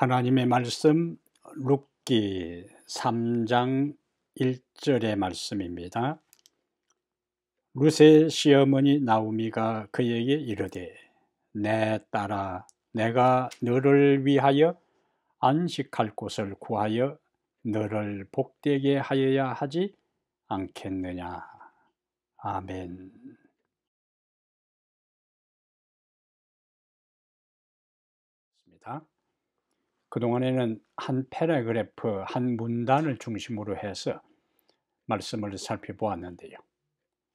하나님의 말씀 룻기 3장 1절의 말씀입니다. 룻의 시어머니 나오미가 그에게 이르되 내 딸아 내가 너를 위하여 안식할 곳을 구하여 너를 복되게 하여야 하지 않겠느냐. 아멘. 그동안에는 한 패러그래프, 한 문단을 중심으로 해서 말씀을 살펴보았는데요.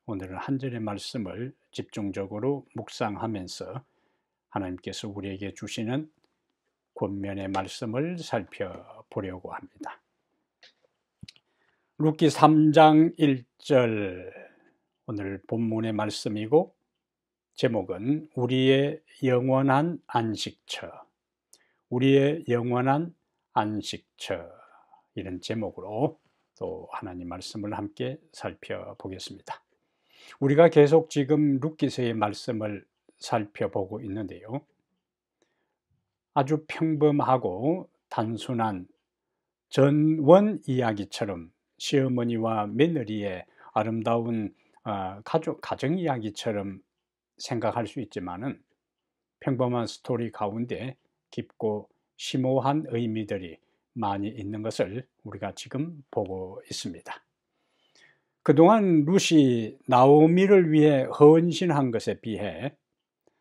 오늘은 한 절의 말씀을 집중적으로 묵상하면서 하나님께서 우리에게 주시는 권면의 말씀을 살펴보려고 합니다. 룻기 3장 1절 오늘 본문의 말씀이고 제목은 우리의 영원한 안식처, 우리의 영원한 안식처 이런 제목으로 또 하나님 말씀을 함께 살펴보겠습니다. 우리가 계속 지금 룻기서의 말씀을 살펴보고 있는데요. 아주 평범하고 단순한 전원 이야기처럼 시어머니와 며느리의 아름다운 가정 이야기처럼 생각할 수 있지만은 평범한 스토리 가운데 깊고 심오한 의미들이 많이 있는 것을 우리가 지금 보고 있습니다. 그동안 룻이 나오미를 위해 헌신한 것에 비해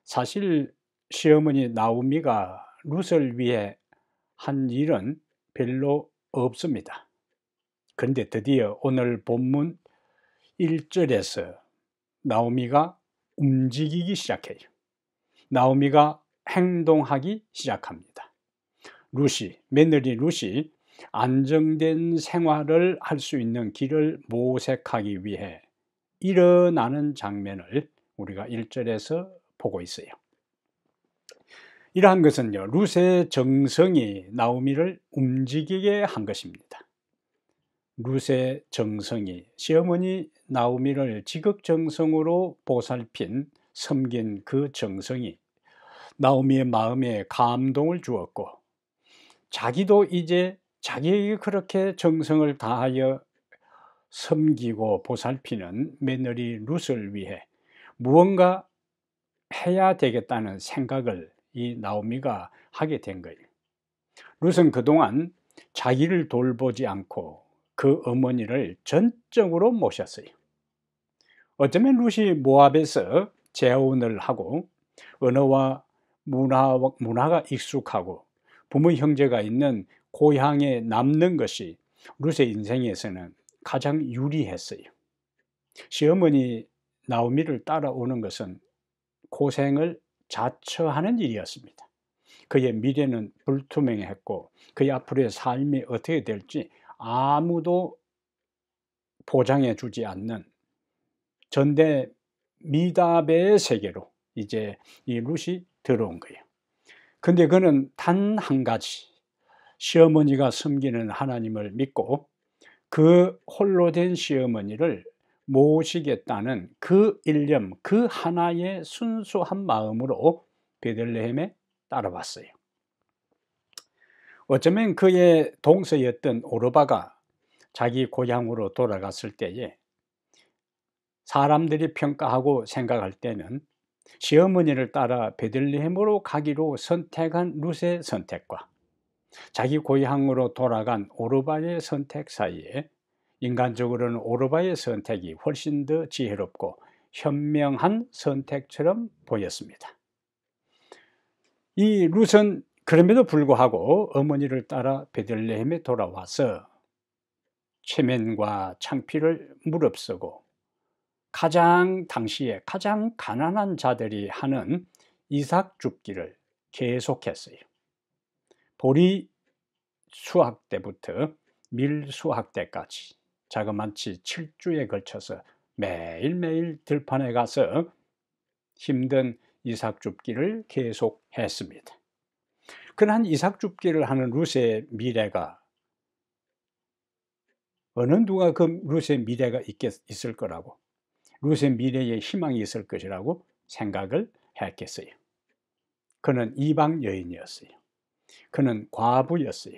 사실 시어머니 나오미가 룻을 위해 한 일은 별로 없습니다. 그런데 드디어 오늘 본문 1절에서 나오미가 움직이기 시작해요. 나오미가 행동하기 시작합니다. 며느리 룻이 안정된 생활을 할 수 있는 길을 모색하기 위해 일어나는 장면을 우리가 1절에서 보고 있어요. 이러한 것은요, 룻의 정성이 나오미를 움직이게 한 것입니다. 룻의 정성이 시어머니 나오미를 지극정성으로 보살핀 섬긴 그 정성이 나오미의 마음에 감동을 주었고 자기도 이제 자기에게 그렇게 정성을 다하여 섬기고 보살피는 며느리 룻을 위해 무언가 해야 되겠다는 생각을 이 나오미가 하게 된 거예요. 룻은 그동안 자기를 돌보지 않고 그 어머니를 전적으로 모셨어요. 어쩌면 룻이 모압에서 재혼을 하고 언어와 문화가 익숙하고 부모 형제가 있는 고향에 남는 것이 룻의 인생에서는 가장 유리했어요. 시어머니 나오미를 따라오는 것은 고생을 자처하는 일이었습니다. 그의 미래는 불투명했고 그의 앞으로의 삶이 어떻게 될지 아무도 보장해 주지 않는 전대 미답의 세계로 이제 이 룻이 들어온 거예요. 근데 그는 단 한 가지, 시어머니가 섬기는 하나님을 믿고 그 홀로 된 시어머니를 모시겠다는 그 일념, 그 하나의 순수한 마음으로 베들레헴에 따라왔어요. 어쩌면 그의 동서였던 오르바가 자기 고향으로 돌아갔을 때에 사람들이 평가하고 생각할 때는 시어머니를 따라 베들레헴으로 가기로 선택한 룻의 선택과 자기 고향으로 돌아간 오르바의 선택 사이에 인간적으로는 오르바의 선택이 훨씬 더 지혜롭고 현명한 선택처럼 보였습니다. 이 룻은 그럼에도 불구하고 어머니를 따라 베들레헴에 돌아와서 체면과 창피를 무릅쓰고 당시에 가장 가난한 자들이 하는 이삭 줍기를 계속했어요. 보리 수확 때부터 밀 수확 때까지 자그마치 7주에 걸쳐서 매일매일 들판에 가서 힘든 이삭 줍기를 계속했습니다. 그러한 이삭 줍기를 하는 룻의 미래가 어느 누가 그 룻의 미래가 있을 거라고, 룻의 미래에 희망이 있을 것이라고 생각을 했겠어요. 그는 이방 여인이었어요. 그는 과부였어요.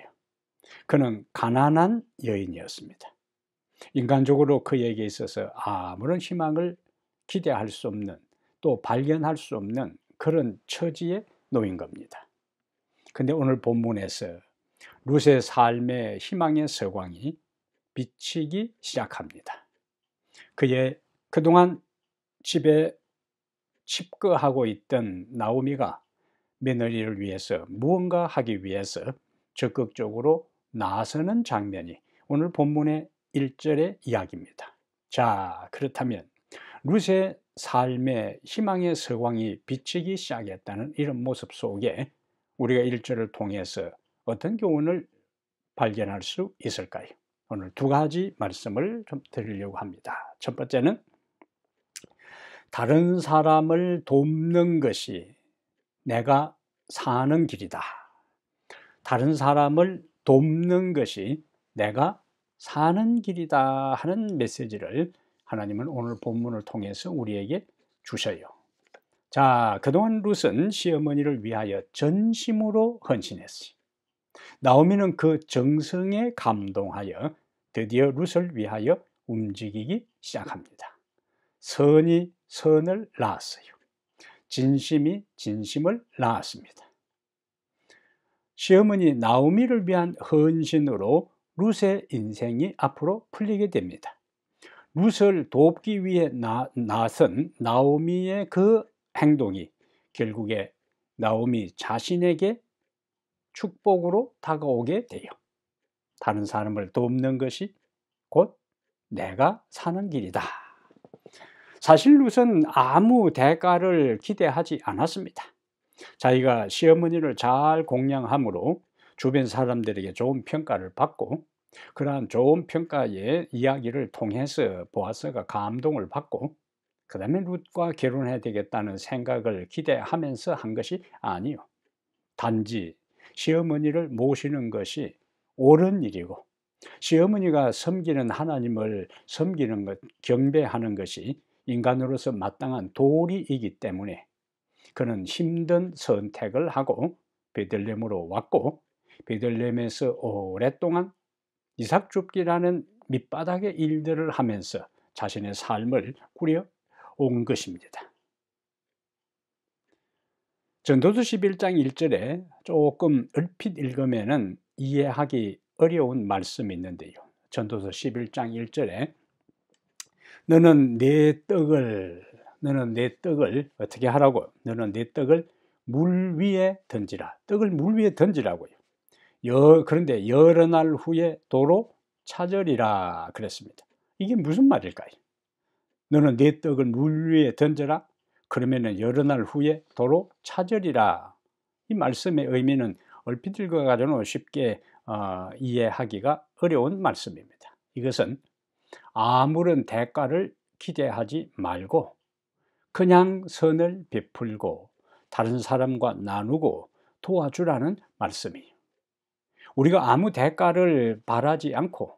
그는 가난한 여인이었습니다. 인간적으로 그에게 있어서 아무런 희망을 기대할 수 없는, 또 발견할 수 없는 그런 처지에 놓인 겁니다. 근데 오늘 본문에서 룻의 삶의 희망의 서광이 비치기 시작합니다. 그의 그동안 집에 칩거하고 있던 나오미가 며느리를 위해서 무언가 하기 위해서 적극적으로 나서는 장면이 오늘 본문의 1절의 이야기입니다. 자, 그렇다면 룻의 삶의 희망의 서광이 비치기 시작했다는 이런 모습 속에 우리가 1절을 통해서 어떤 교훈을 발견할 수 있을까요? 오늘 두 가지 말씀을 좀 드리려고 합니다. 첫 번째는 다른 사람을 돕는 것이 내가 사는 길이다. 다른 사람을 돕는 것이 내가 사는 길이다 하는 메시지를 하나님은 오늘 본문을 통해서 우리에게 주셔요. 자, 그동안 룻은 시어머니를 위하여 전심으로 헌신했어요. 나오미는 그 정성에 감동하여 드디어 룻을 위하여 움직이기 시작합니다. 선이 선을 낳았어요. 진심이 진심을 낳았습니다. 시어머니 나오미를 위한 헌신으로 룻의 인생이 앞으로 풀리게 됩니다. 룻을 돕기 위해 나선 나오미의 그 행동이 결국에 나오미 자신에게 축복으로 다가오게 돼요. 다른 사람을 돕는 것이 곧 내가 사는 길이다. 사실 룻은 아무 대가를 기대하지 않았습니다. 자기가 시어머니를 잘 공양함으로 주변 사람들에게 좋은 평가를 받고, 그러한 좋은 평가의 이야기를 통해서 보아스가 감동을 받고 그 다음에 룻과 결혼해야 되겠다는 생각을 기대하면서 한 것이 아니요. 단지 시어머니를 모시는 것이 옳은 일이고, 시어머니가 섬기는 하나님을 섬기는 것, 경배하는 것이 인간으로서 마땅한 도리이기 때문에 그는 힘든 선택을 하고 베들레헴으로 왔고, 베들레헴에서 오랫동안 이삭 줍기라는 밑바닥의 일들을 하면서 자신의 삶을 꾸려온 것입니다. 전도서 11장 1절에 조금 얼핏 읽으면 이해하기 어려운 말씀이 있는데요. 전도서 11장 1절에 너는 내 떡을 어떻게 하라고? 너는 내 떡을 물 위에 던지라. 떡을 물 위에 던지라고요. 그런데 여러 날 후에 도로 찾으리라 그랬습니다. 이게 무슨 말일까요? 너는 내 떡을 물 위에 던져라. 그러면은 여러 날 후에 도로 찾으리라. 이 말씀의 의미는 얼핏 읽어가지고는 쉽게 이해하기가 어려운 말씀입니다. 이것은 아무런 대가를 기대하지 말고 그냥 선을 베풀고 다른 사람과 나누고 도와주라는 말씀이에요. 우리가 아무 대가를 바라지 않고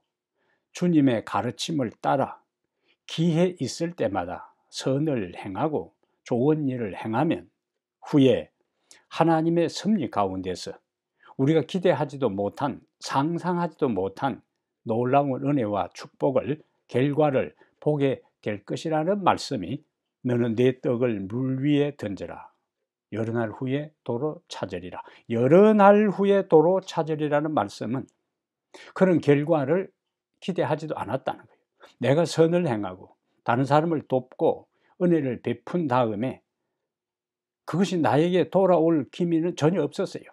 주님의 가르침을 따라 기회 있을 때마다 선을 행하고 좋은 일을 행하면 후에 하나님의 섭리 가운데서 우리가 기대하지도 못한, 상상하지도 못한 놀라운 은혜와 축복을, 결과를 보게 될 것이라는 말씀이 너는 내 떡을 물 위에 던져라. 여러 날 후에 도로 찾으리라. 여러 날 후에 도로 찾으리라는 말씀은 그런 결과를 기대하지도 않았다는 거예요. 내가 선을 행하고 다른 사람을 돕고 은혜를 베푼 다음에 그것이 나에게 돌아올 기미는 전혀 없었어요.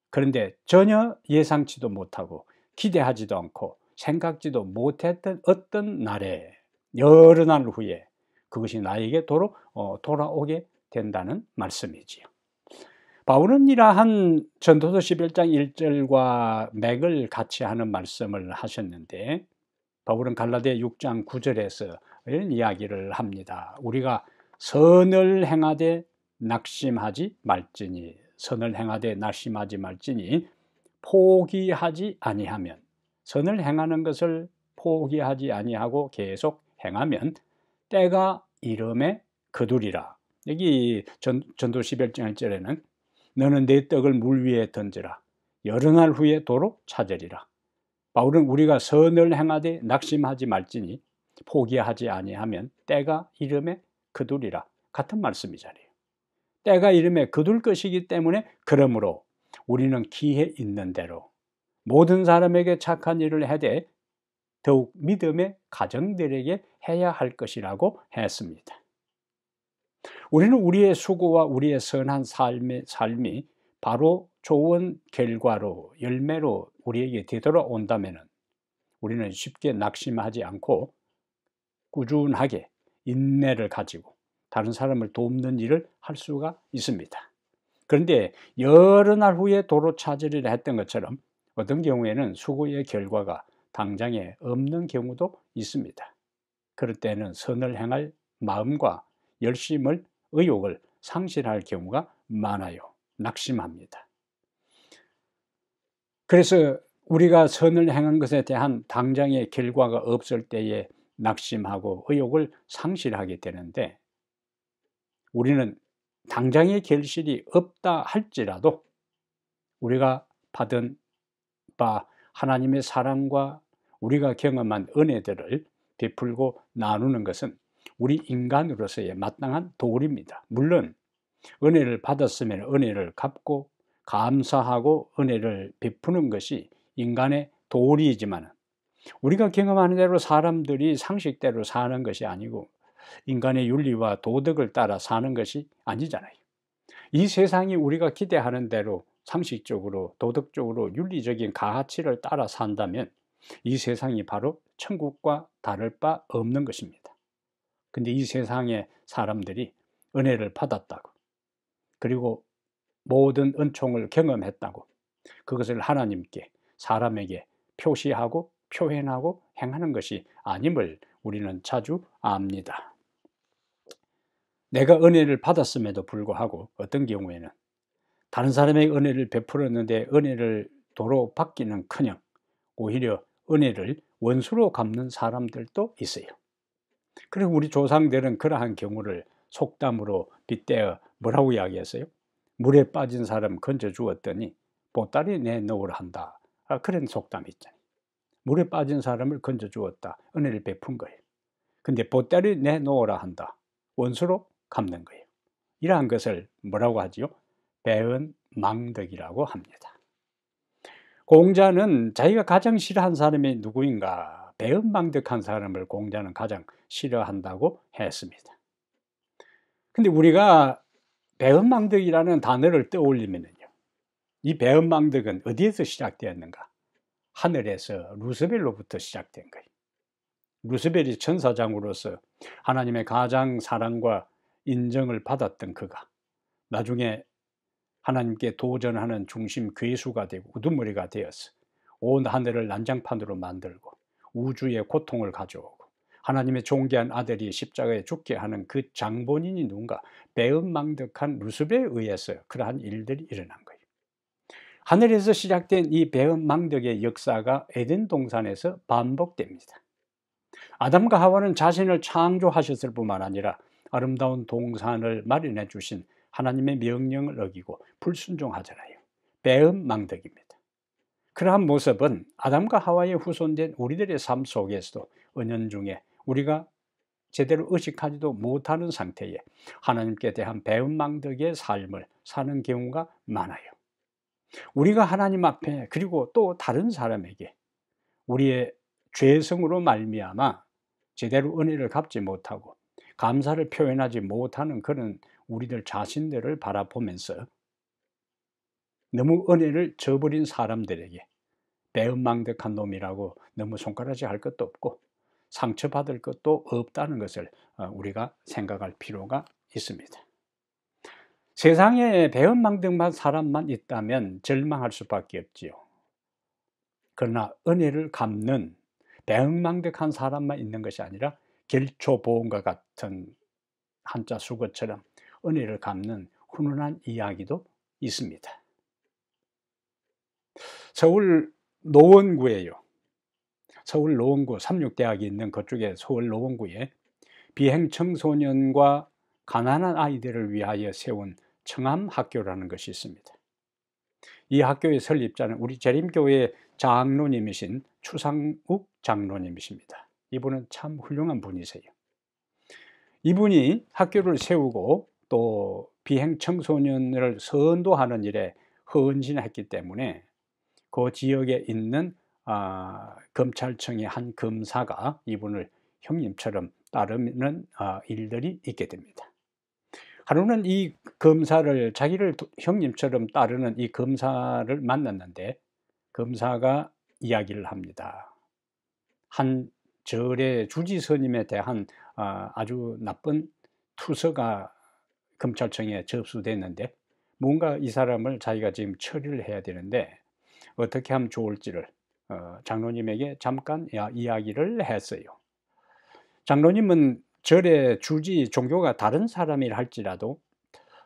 그런데 전혀 예상치도 못하고 기대하지도 않고 생각지도 못했던 어떤 날에 여러 날 후에 그것이 나에게 돌아오게 된다는 말씀이지요. 바울은 이러한 전도서 11장 1절과 맥을 같이 하는 말씀을 하셨는데, 바울은 갈라디아 6장 9절에서 이런 이야기를 합니다. 우리가 선을 행하되 낙심하지 말지니, 선을 행하되 낙심하지 말지니 포기하지 아니하면, 선을 행하는 것을 포기하지 아니하고 계속 행하면 때가 이름에 거두리라. 여기 전도 11장 1절에는 너는 내 떡을 물 위에 던져라. 여러 날 후에 도로 찾으리라. 바울은 우리가 선을 행하되 낙심하지 말지니 포기하지 아니하면 때가 이름에 거두리라. 같은 말씀이잖아요. 때가 이름에 거둘 것이기 때문에 그러므로 우리는 기회 있는 대로 모든 사람에게 착한 일을 해되 더욱 믿음의 가정들에게 해야 할 것이라고 했습니다. 우리는 우리의 수고와 우리의 선한 삶이 바로 좋은 결과로 열매로 우리에게 되돌아온다면 우리는 쉽게 낙심하지 않고 꾸준하게 인내를 가지고 다른 사람을 돕는 일을 할 수가 있습니다. 그런데 여러 날 후에 도로 찾으리라 했던 것처럼 어떤 경우에는 수고의 결과가 당장에 없는 경우도 있습니다. 그럴 때는 선을 행할 마음과 열심을, 의욕을 상실할 경우가 많아요. 낙심합니다. 그래서 우리가 선을 행한 것에 대한 당장의 결과가 없을 때에 낙심하고 의욕을 상실하게 되는데, 우리는 당장의 결실이 없다 할지라도 우리가 받은 바 하나님의 사랑과 우리가 경험한 은혜들을 베풀고 나누는 것은 우리 인간으로서의 마땅한 도리입니다. 물론 은혜를 받았으면 은혜를 갚고 감사하고 은혜를 베푸는 것이 인간의 도리이지만, 우리가 경험하는 대로 사람들이 상식대로 사는 것이 아니고 인간의 윤리와 도덕을 따라 사는 것이 아니잖아요. 이 세상이 우리가 기대하는 대로 상식적으로 도덕적으로 윤리적인 가치를 따라 산다면 이 세상이 바로 천국과 다를 바 없는 것입니다. 근데 이 세상의 사람들이 은혜를 받았다고, 그리고 모든 은총을 경험했다고 그것을 하나님께, 사람에게 표시하고 표현하고 행하는 것이 아님을 우리는 자주 압니다. 내가 은혜를 받았음에도 불구하고 어떤 경우에는 다른 사람에게 은혜를 베풀었는데 은혜를 도로 받기는커녕 오히려 은혜를 원수로 갚는 사람들도 있어요. 그리고 우리 조상들은 그러한 경우를 속담으로 빗대어 뭐라고 이야기했어요? 물에 빠진 사람 건져 주었더니 보따리 내놓으라 한다. 그런 속담이 있잖아요. 물에 빠진 사람을 건져 주었다. 은혜를 베푼 거예요. 근데 보따리 내놓으라 한다. 원수로 갚는 거예요. 이러한 것을 뭐라고 하지요? 배은망덕이라고 합니다. 공자는 자기가 가장 싫어하는 사람이 누구인가? 배은망덕한 사람을 공자는 가장 싫어한다고 했습니다. 근데 우리가 배은망덕이라는 단어를 떠올리면요, 이 배은망덕은 어디에서 시작되었는가? 하늘에서 루스벨로부터 시작된 거예요. 루스벨이 천사장으로서 하나님의 가장 사랑과 인정을 받았던 그가 나중에 하나님께 도전하는 중심 괴수가 되고 우두머리가 되어서 온 하늘을 난장판으로 만들고 우주의 고통을 가져오고 하나님의 존귀한 아들이 십자가에 죽게 하는 그 장본인이 누군가? 배은망덕한 루스벨에 의해서 그러한 일들이 일어난 거예요. 하늘에서 시작된 이 배은망덕의 역사가 에덴 동산에서 반복됩니다. 아담과 하와는 자신을 창조하셨을 뿐만 아니라 아름다운 동산을 마련해 주신 하나님의 명령을 어기고 불순종하잖아요. 배은망덕입니다. 그러한 모습은 아담과 하와의 후손된 우리들의 삶 속에서도 은연중에 우리가 제대로 의식하지도 못하는 상태에 하나님께 대한 배은망덕의 삶을 사는 경우가 많아요. 우리가 하나님 앞에 그리고 또 다른 사람에게 우리의 죄성으로 말미암아 제대로 은혜를 갚지 못하고 감사를 표현하지 못하는 그런 우리들 자신들을 바라보면서 너무 은혜를 저버린 사람들에게 배은망덕한 놈이라고 너무 손가락질 할 것도 없고 상처받을 것도 없다는 것을 우리가 생각할 필요가 있습니다. 세상에 배은망덕한 사람만 있다면 절망할 수밖에 없지요. 그러나 은혜를 갚는 배은망덕한 사람만 있는 것이 아니라 결초보험과 같은 한자 수거처럼 은혜를 갚는 훈훈한 이야기도 있습니다. 서울 노원구에요. 서울 노원구 삼육대학이 있는 그쪽에 서울 노원구에 비행청소년과 가난한 아이들을 위하여 세운 청암학교라는 것이 있습니다. 이 학교의 설립자는 우리 재림교회 장로님이신 추상욱 장로님이십니다. 이분은 참 훌륭한 분이세요. 이분이 학교를 세우고 또 비행 청소년을 선도하는 일에 헌신했기 때문에 그 지역에 있는 검찰청의 한 검사가 이분을 형님처럼 따르는 일들이 있게 됩니다. 하루는 이 검사를, 자기를 형님처럼 따르는 이 검사를 만났는데, 검사가 이야기를 합니다. 한 절의 주지 스님에 대한 아주 나쁜 투서가 검찰청에 접수됐는데, 뭔가 이 사람을 자기가 지금 처리를 해야 되는데 어떻게 하면 좋을지를 장로님에게 잠깐 이야기를 했어요. 장로님은 절의 주지 종교가 다른 사람이라 할지라도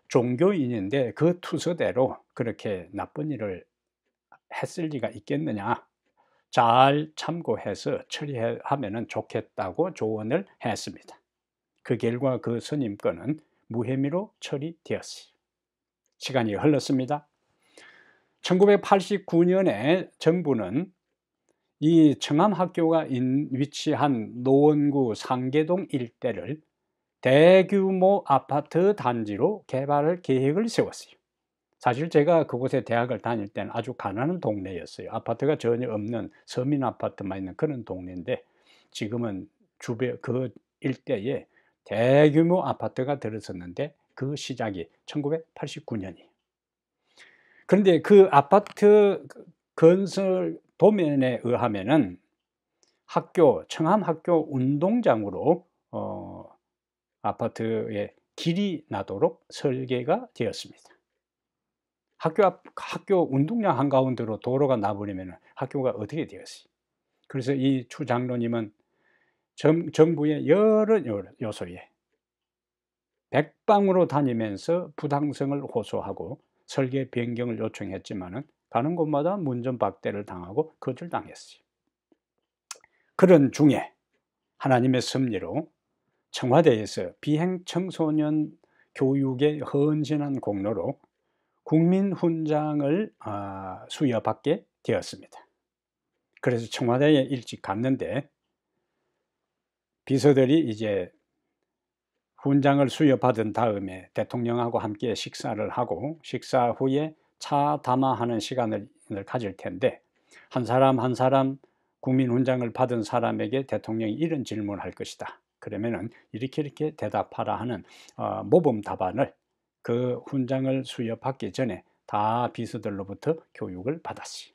종교인인데 그 투서대로 그렇게 나쁜 일을 했을 리가 있겠느냐, 잘 참고해서 처리하면 좋겠다고 조언을 했습니다. 그 결과 그 스님 건은 무혐의로 처리되었어요. 시간이 흘렀습니다. 1989년에 정부는 이 청암학교가 위치한 노원구 상계동 일대를 대규모 아파트 단지로 개발할 계획을 세웠어요. 사실 제가 그곳에 대학을 다닐 때는 아주 가난한 동네였어요. 아파트가 전혀 없는 서민 아파트만 있는 그런 동네인데, 지금은 그 일대에 대규모 아파트가 들어섰는데 그 시작이 1989년이에요. 그런데 그 아파트 건설 도면에 의하면은 청암학교 운동장으로 아파트에 길이 나도록 설계가 되었습니다. 학교 운동장 한가운데로 도로가 나버리면 학교가 어떻게 되었어요? 그래서 이 추 장로님은 정부의 여러 요소에 백방으로 다니면서 부당성을 호소하고 설계 변경을 요청했지만은 가는 곳마다 문전박대를 당하고 거절당했어요. 그런 중에 하나님의 섭리로 청와대에서 비행 청소년 교육에 헌신한 공로로 국민훈장을 수여받게 되었습니다. 그래서 청와대에 일찍 갔는데 비서들이 이제 훈장을 수여받은 다음에 대통령하고 함께 식사를 하고, 식사 후에 차 담화하는 시간을 가질 텐데, 한 사람 한 사람 국민훈장을 받은 사람에게 대통령이 이런 질문을 할 것이다. 그러면은 이렇게 대답하라 하는 모범 답안을 그 훈장을 수여받기 전에 다 비서들로부터 교육을 받았어요.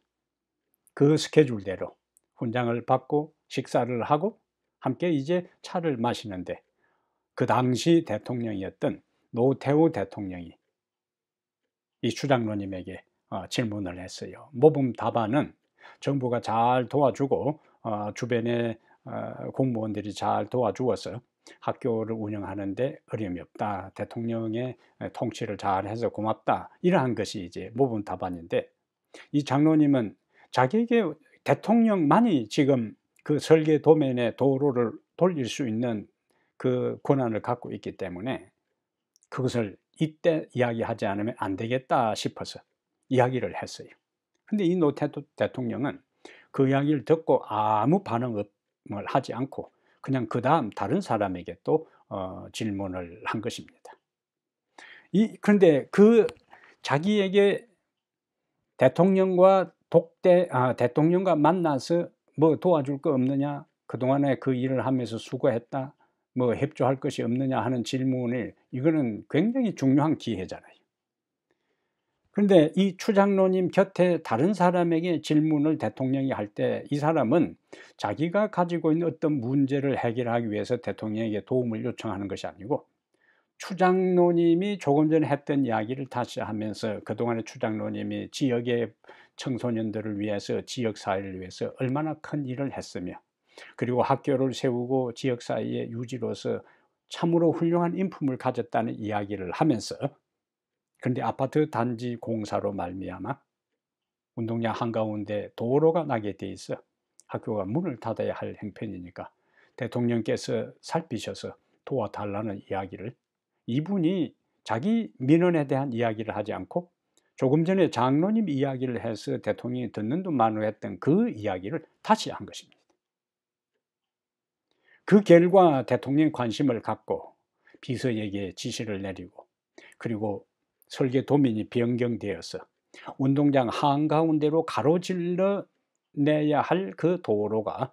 그 스케줄대로 훈장을 받고 식사를 하고 함께 이제 차를 마시는데, 그 당시 대통령이었던 노태우 대통령이 이 추장로님에게 질문을 했어요. 모범 답안은 정부가 잘 도와주고 주변의 공무원들이 잘 도와주어서 학교를 운영하는데 어려움이 없다. 대통령의 통치를 잘해서 고맙다. 이러한 것이 이제 모범 답안인데, 이 장로님은 자기에게 대통령만이 지금 그 설계 도면에 도로를 돌릴 수 있는 그 권한을 갖고 있기 때문에 그것을 이때 이야기하지 않으면 안 되겠다 싶어서 이야기를 했어요. 근데 이 노태우 대통령은 그 이야기를 듣고 아무 반응을 하지 않고 그냥 그 다음 다른 사람에게 또 질문을 한 것입니다. 그런데 그 자기에게 대통령과 대통령과 만나서 뭐 도와줄 거 없느냐, 그동안에 그 일을 하면서 수고했다, 뭐 협조할 것이 없느냐 하는 질문을, 이거는 굉장히 중요한 기회잖아요. 그런데 이 추장로님 곁에 다른 사람에게 질문을 대통령이 할 때 이 사람은 자기가 가지고 있는 어떤 문제를 해결하기 위해서 대통령에게 도움을 요청하는 것이 아니고, 추장로님이 조금 전에 했던 이야기를 다시 하면서 그동안에 추장로님이 지역의 청소년들을 위해서, 지역사회를 위해서 얼마나 큰 일을 했으며, 그리고 학교를 세우고 지역사회의 유지로서 참으로 훌륭한 인품을 가졌다는 이야기를 하면서, 그런데 아파트 단지 공사로 말미암아 운동장 한가운데 도로가 나게 돼 있어 학교가 문을 닫아야 할 형편이니까 대통령께서 살피셔서 도와달라는 이야기를, 이분이 자기 민원에 대한 이야기를 하지 않고 조금 전에 장로님 이야기를 해서 대통령이 듣는 둥마는 했던 그 이야기를 다시 한 것입니다. 그 결과 대통령이 관심을 갖고 비서에게 지시를 내리고, 그리고 설계 도면이 변경되어서 운동장 한가운데로 가로질러 내야 할 그 도로가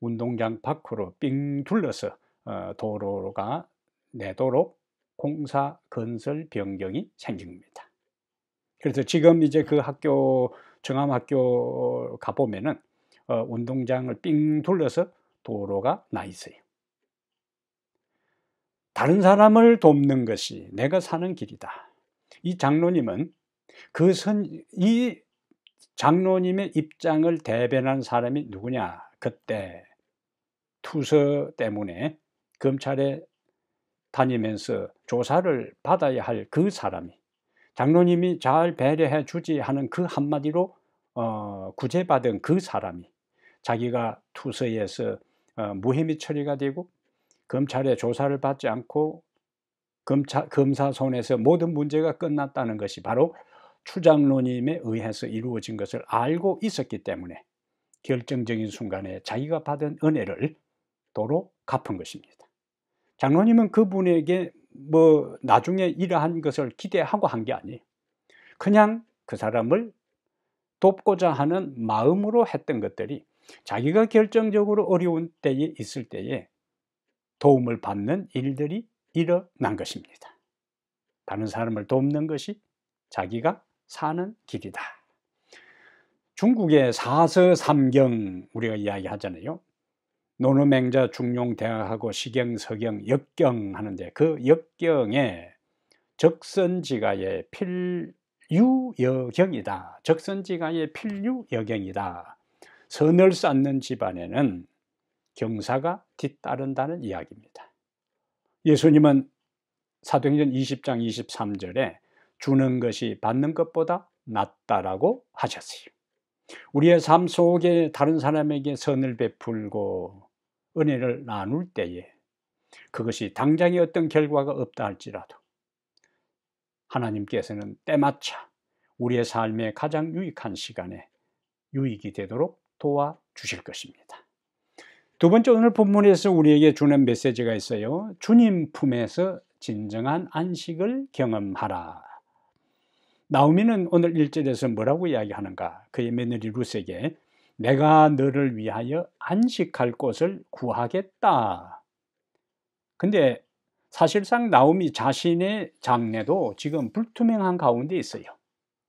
운동장 밖으로 삥 둘러서 도로가 내도록 공사 건설 변경이 생긴 겁니다. 그래서 지금 이제 그 학교, 정암학교 가보면은 운동장을 삥 둘러서 도로가 나 있어요. 다른 사람을 돕는 것이 내가 사는 길이다. 이 장로님은 이 장로님의 입장을 대변한 사람이 누구냐? 그때 투서 때문에 검찰에 다니면서 조사를 받아야 할 그 사람이, 장로님이 잘 배려해 주지 하는 그 한마디로 구제받은 그 사람이 자기가 투서에서 무혐의 처리가 되고 검찰의 조사를 받지 않고 검사 손에서 모든 문제가 끝났다는 것이 바로 추장로님에 의해서 이루어진 것을 알고 있었기 때문에 결정적인 순간에 자기가 받은 은혜를 도로 갚은 것입니다. 장로님은 그분에게 나중에 이러한 것을 기대하고 한 게 아니에요. 그냥 그 사람을 돕고자 하는 마음으로 했던 것들이 자기가 결정적으로 어려운 때에 있을 때에 도움을 받는 일들이 일어난 것입니다. 다른 사람을 돕는 것이 자기가 사는 길이다. 중국의 사서삼경 우리가 이야기하잖아요. 노노맹자, 중용, 대하하고 시경, 서경, 역경 하는데 그 역경에 적선지가의 필유여경이다. 적선지가의 필유여경이다. 선을 쌓는 집안에는 경사가 뒤따른다는 이야기입니다. 예수님은 사도행전 20장 23절에 주는 것이 받는 것보다 낫다라고 하셨어요. 우리의 삶 속에 다른 사람에게 선을 베풀고 은혜를 나눌 때에 그것이 당장의 어떤 결과가 없다 할지라도 하나님께서는 때마차 우리의 삶의 가장 유익한 시간에 유익이 되도록 도와주실 것입니다. 두 번째, 오늘 본문에서 우리에게 주는 메시지가 있어요. 주님 품에서 진정한 안식을 경험하라. 나오미는 오늘 1절에서 뭐라고 이야기하는가? 그의 며느리 룻에게 내가 너를 위하여 안식할 곳을 구하겠다. 근데 사실상 나오미 자신의 장래도 지금 불투명한 가운데 있어요.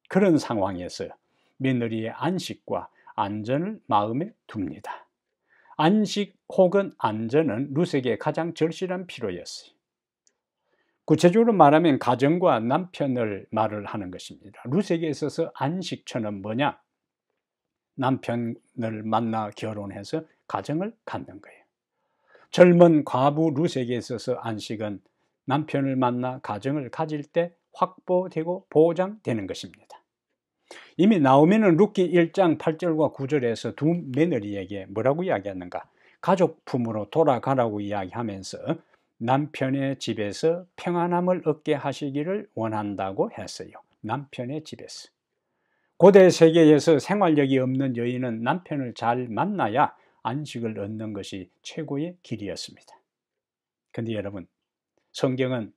그런 상황에서 며느리의 안식과 안전을 마음에 둡니다. 안식 혹은 안전은 룻에게 가장 절실한 필요였어요. 구체적으로 말하면 가정과 남편을 말을 하는 것입니다. 룻에게 있어서 안식처는 뭐냐? 남편을 만나 결혼해서 가정을 갖는 거예요. 젊은 과부 룻에게 있어서 안식은 남편을 만나 가정을 가질 때 확보되고 보장되는 것입니다. 이미 나오미는 룻기 1장 8절과 9절에서 두 며느리에게 뭐라고 이야기하는가? 가족 품으로 돌아가라고 이야기하면서 남편의 집에서 평안함을 얻게 하시기를 원한다고 했어요. 남편의 집에서. 고대 세계에서 생활력이 없는 여인은 남편을 잘 만나야 안식을 얻는 것이 최고의 길이었습니다. 그런데 여러분, 성경은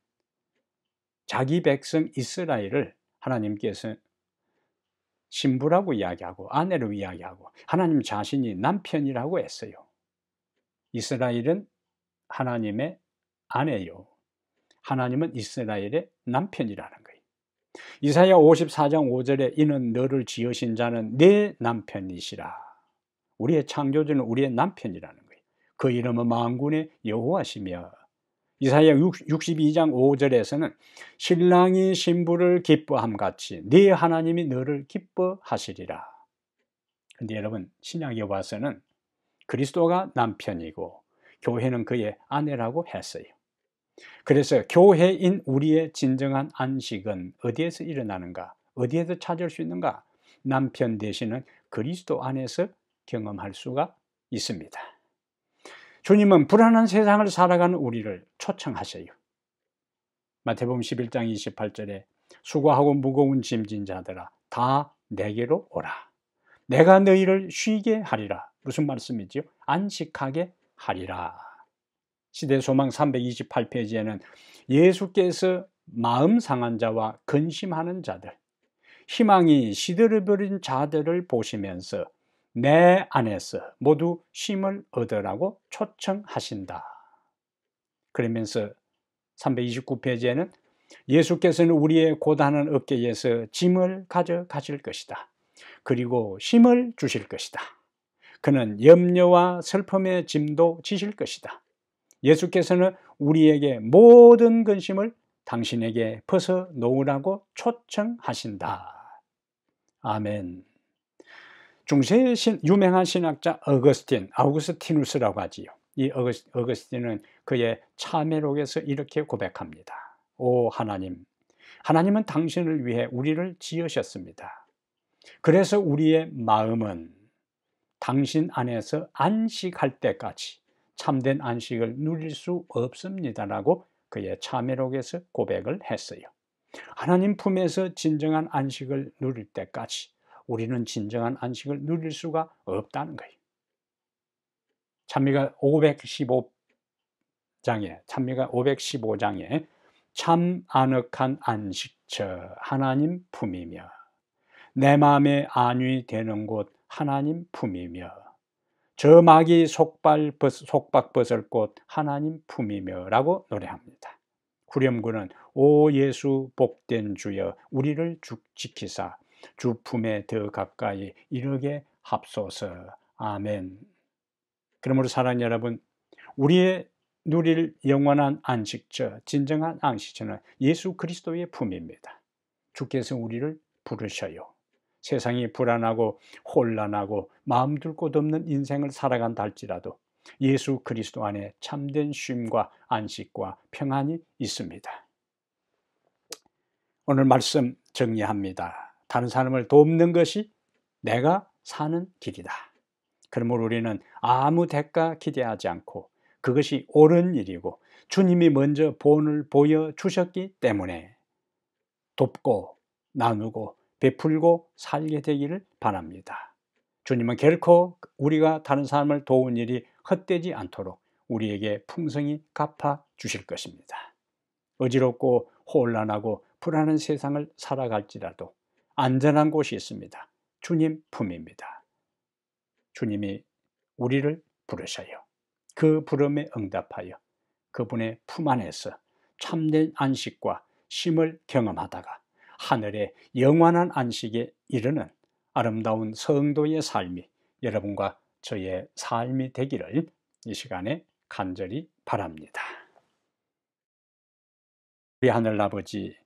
자기 백성 이스라엘을 하나님께서 신부라고 이야기하고 아내로 이야기하고 하나님 자신이 남편이라고 했어요. 이스라엘은 하나님의 아내요. 하나님은 이스라엘의 남편이라는 거예요. 이사야 54장 5절에 이는 너를 지으신 자는 내 남편이시라. 우리의 창조주는 우리의 남편이라는 거예요. 그 이름은 만군의 여호와시며, 이사야 62장 5절에서는 신랑이 신부를 기뻐함 같이 네 하나님이 너를 기뻐하시리라. 근데 여러분, 신약에 와서는 그리스도가 남편이고 교회는 그의 아내라고 했어요. 그래서 교회인 우리의 진정한 안식은 어디에서 일어나는가? 어디에서 찾을 수 있는가? 남편 되시는 그리스도 안에서 경험할 수가 있습니다. 주님은 불안한 세상을 살아가는 우리를 초청하셔요. 마태복음 11장 28절에 수고하고 무거운 짐진 자들아 다 내게로 오라. 내가 너희를 쉬게 하리라. 무슨 말씀이지요? 안식하게 하리라. 시대소망 328페이지에는 예수께서 마음 상한 자와 근심하는 자들, 희망이 시들어버린 자들을 보시면서 내 안에서 모두 쉼을 얻으라고 초청하신다. 그러면서 329페이지에는 예수께서는 우리의 고단한 어깨에서 짐을 가져가실 것이다. 그리고 쉼을 주실 것이다. 그는 염려와 슬픔의 짐도 지실 것이다. 예수께서는 우리에게 모든 근심을 당신에게 벗어놓으라고 초청하신다. 아멘. 중세의 유명한 신학자 아우구스티누스라고 하지요. 이 어거스틴은 그의 참회록에서 이렇게 고백합니다. 오 하나님, 하나님은 당신을 위해 우리를 지으셨습니다. 그래서 우리의 마음은 당신 안에서 안식할 때까지 참된 안식을 누릴 수 없습니다라고 그의 참회록에서 고백을 했어요. 하나님 품에서 진정한 안식을 누릴 때까지 우리는 진정한 안식을 누릴 수가 없다는 거예요. 찬미가 515장에 참 아늑한 안식처 하나님 품이며 내 마음에 안위 되는 곳 하나님 품이며 저 마귀 속박 벗을 곳 하나님 품이며 라고 노래합니다. 후렴구는 오 예수 복된 주여 우리를 지키사 주 품에 더 가까이 이르게 합소서. 아멘. 그러므로 사랑하는 여러분, 우리의 누릴 영원한 안식처, 진정한 안식처는 예수 그리스도의 품입니다. 주께서 우리를 부르셔요. 세상이 불안하고 혼란하고 마음 둘 곳 없는 인생을 살아간다 할지라도 예수 그리스도 안에 참된 쉼과 안식과 평안이 있습니다. 오늘 말씀 정리합니다. 다른 사람을 돕는 것이 내가 사는 길이다. 그러므로 우리는 아무 대가 기대하지 않고 그것이 옳은 일이고 주님이 먼저 본을 보여주셨기 때문에 돕고 나누고 베풀고 살게 되기를 바랍니다. 주님은 결코 우리가 다른 사람을 도운 일이 헛되지 않도록 우리에게 풍성히 갚아 주실 것입니다. 어지럽고 혼란하고 불안한 세상을 살아갈지라도 안전한 곳이 있습니다. 주님 품입니다. 주님이 우리를 부르셔요. 그 부름에 응답하여 그분의 품 안에서 참된 안식과 쉼을 경험하다가 하늘의 영원한 안식에 이르는 아름다운 성도의 삶이 여러분과 저의 삶이 되기를 이 시간에 간절히 바랍니다. 우리 하늘아버지,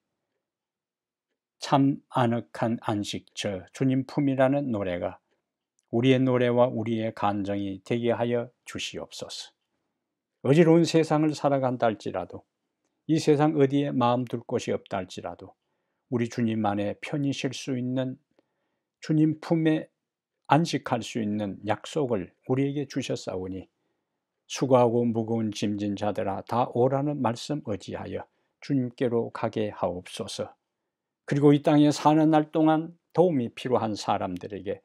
참 아늑한 안식처 주님 품이라는 노래가 우리의 노래와 우리의 간정이 되게 하여 주시옵소서. 어지러운 세상을 살아간다 할지라도 이 세상 어디에 마음 둘 곳이 없다 할지라도 우리 주님 안에 편히 쉴 수 있는 주님 품에 안식할 수 있는 약속을 우리에게 주셨사오니 수고하고 무거운 짐진 자들아 다 오라는 말씀 의지하여 주님께로 가게 하옵소서. 그리고 이 땅에 사는 날 동안 도움이 필요한 사람들에게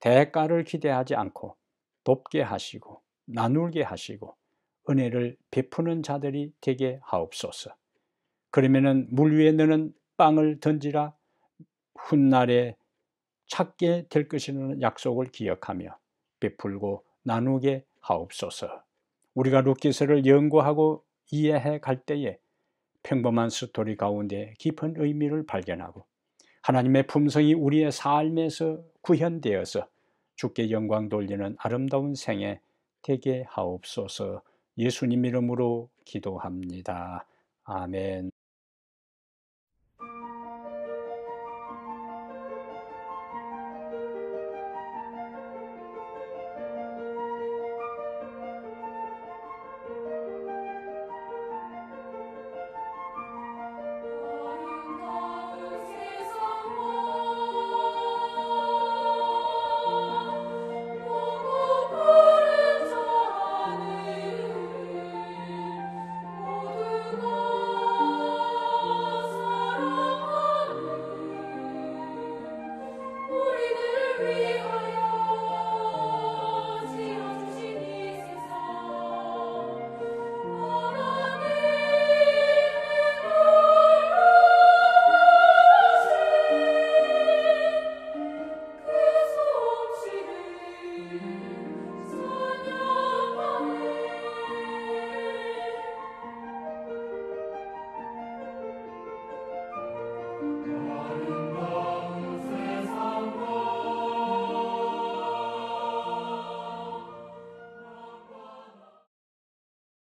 대가를 기대하지 않고 돕게 하시고 나누게 하시고 은혜를 베푸는 자들이 되게 하옵소서. 그러면은 물 위에 너는 빵을 던지라 훗날에 찾게 될 것이라는 약속을 기억하며 베풀고 나누게 하옵소서. 우리가 룻기서를 연구하고 이해해 갈 때에 평범한 스토리 가운데 깊은 의미를 발견하고 하나님의 품성이 우리의 삶에서 구현되어서 주께 영광 돌리는 아름다운 생애 되게 하옵소서. 예수님 이름으로 기도합니다. 아멘.